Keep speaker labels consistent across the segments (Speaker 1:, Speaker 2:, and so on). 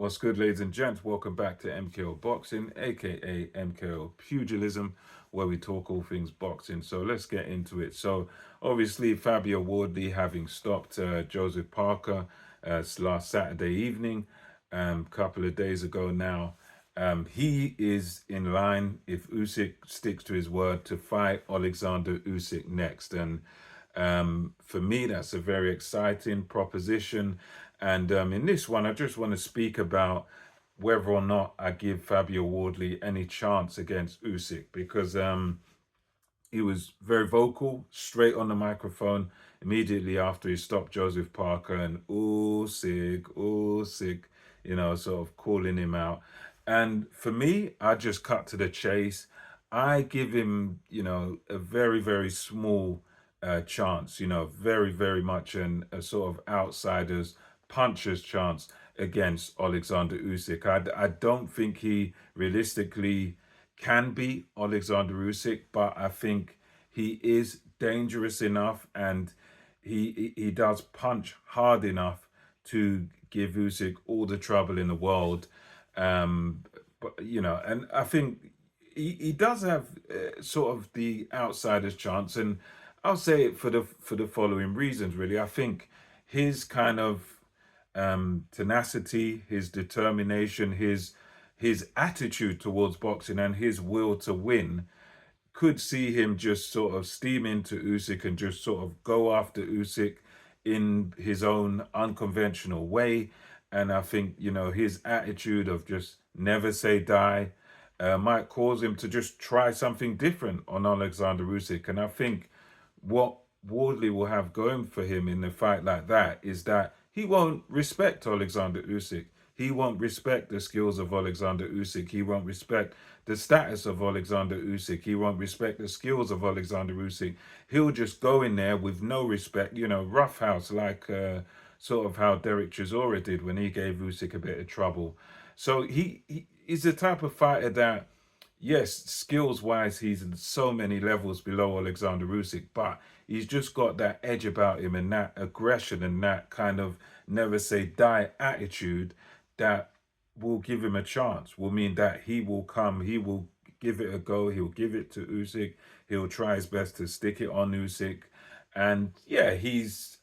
Speaker 1: What's good, ladies and gents? Welcome back to MKO Boxing, aka MKO Pugilism, where we talk all things boxing. So let's get into it. So obviously, Fabio Wardley having stopped Joseph Parker last Saturday evening, couple of days ago now. He is in line, if Usyk sticks to his word, to fight Oleksander Usyk next. And for me, that's a very exciting proposition. And in this one, I just want to speak about whether or not I give Fabio Wardley any chance against Usyk, because he was very vocal, straight on the microphone immediately after he stopped Joseph Parker, and Usyk, Usyk, sort of calling him out. And for me, I just cut to the chase. I give him, a very, very small chance, very, very much a sort of outsider's puncher's chance against Oleksander Usyk. I don't think he realistically can beat Oleksander Usyk, but I think he is dangerous enough, and he does punch hard enough to give Usyk all the trouble in the world. But and I think he does have sort of the outsider's chance, and I'll say it for the following reasons. Really, I think his kind of tenacity, his determination, his attitude towards boxing, and his will to win could see him just sort of steam into Usyk and just sort of go after Usyk in his own unconventional way. And I think, his attitude of just never say die might cause him to just try something different on Alexander Usyk. And I think what Wardley will have going for him in a fight like that is that he won't respect Alexander Usyk. He won't respect the skills of Alexander Usyk. He won't respect the status of Alexander Usyk. He won't respect the skills of Alexander Usyk. He'll just go in there with no respect, roughhouse, like sort of how Derek Chisora did when he gave Usyk a bit of trouble. So he's the type of fighter that, yes, skills-wise, he's in so many levels below Alexander Usyk, but he's just got that edge about him and that aggression and that kind of never say die attitude that will give him a chance, will mean that he will come, he will give it a go, he'll give it to Usyk, he'll try his best to stick it on Usyk. And yeah,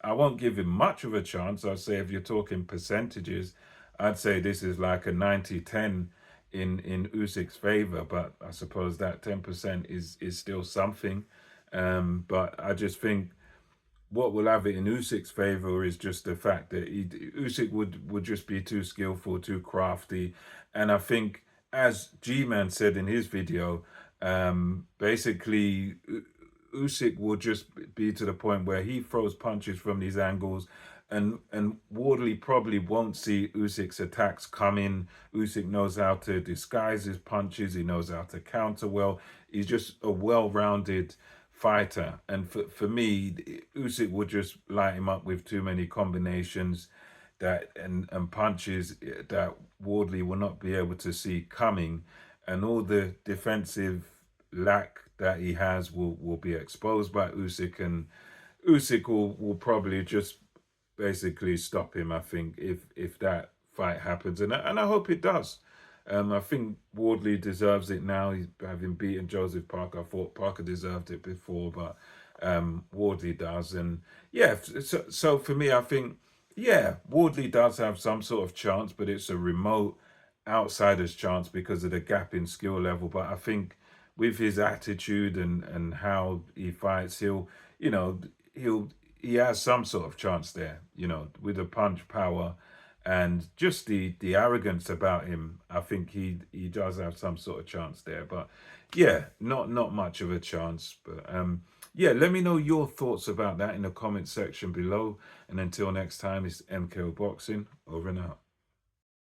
Speaker 1: I won't give him much of a chance. I'd say if you're talking percentages, I'd say this is like a 90-10 in Usyk's favor, but I suppose that 10% is still something. But I just think what will have it in Usyk's favor is just the fact that Usyk would just be too skillful, too crafty. And I think, as G-Man said in his video, basically Usyk will just be to the point where he throws punches from these angles, and Wardley probably won't see Usyk's attacks coming. Usyk knows how to disguise his punches. He knows how to counter well. He's just a well-rounded fighter. And for me, Usyk would just light him up with too many combinations and punches that Wardley will not be able to see coming. And all the defensive lack that he has will be exposed by Usyk, and Usyk will probably just basically stop him, I think, if that fight happens, and I hope it does. I think Wardley deserves it now. He's having beaten Joseph Parker. I thought Parker deserved it before, but Wardley does. And yeah, so for me, I think, yeah, Wardley does have some sort of chance, but it's a remote outsider's chance because of the gap in skill level. But I think with his attitude and how he fights, he has some sort of chance there, with the punch power and just the arrogance about him. I think he does have some sort of chance there. But yeah, not much of a chance. But yeah, let me know your thoughts about that in the comment section below. And until next time, it's MKO Boxing, over and out.